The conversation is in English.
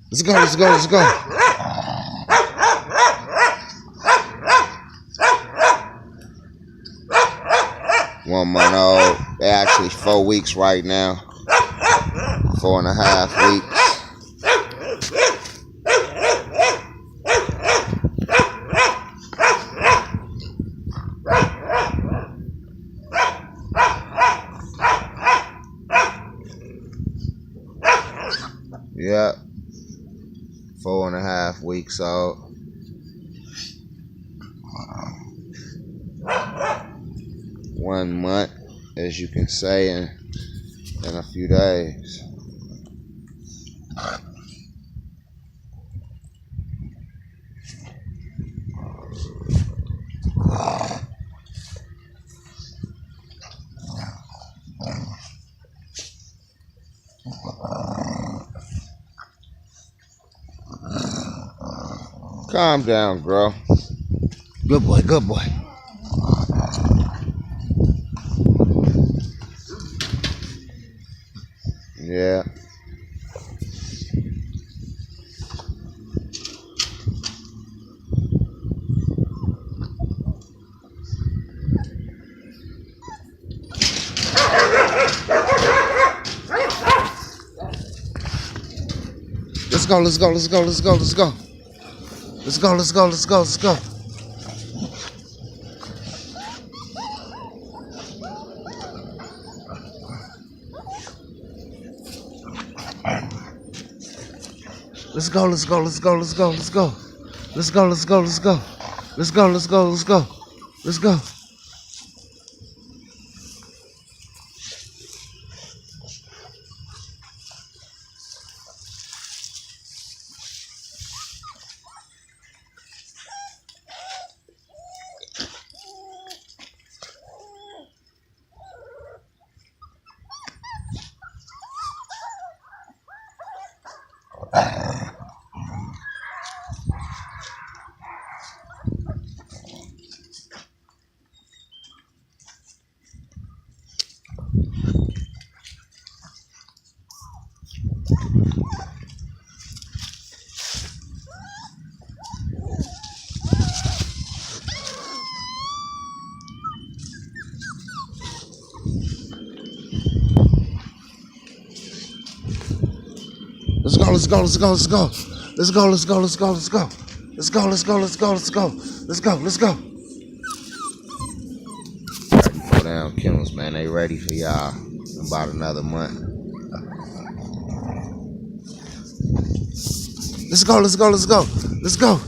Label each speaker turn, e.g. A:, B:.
A: Let's go, let's go, let's go. 1 month old. They're actually 4 weeks right now. 4.5 weeks. Yep. 4.5 weeks old. One month, as you can say, in a few days. Calm down, girl. Good boy, good boy. Yeah. Let's go, let's go, let's go, let's go, let's go. Let's go, let's go, let's go, let's go. Let's go, let's go, let's go, let's go, let's go. Let's go, let's go, let's go. Let's go, let's go, let's go. Let's go. Let's go, let's go, let's go, let's go. Let's go, let's go, let's go, let's go. Let's go, let's go, let's go, let's go. Let's go, let's go. 34 down kennels, man. They ready for y'all in about another month. Let's go, let's go, let's go. Let's go.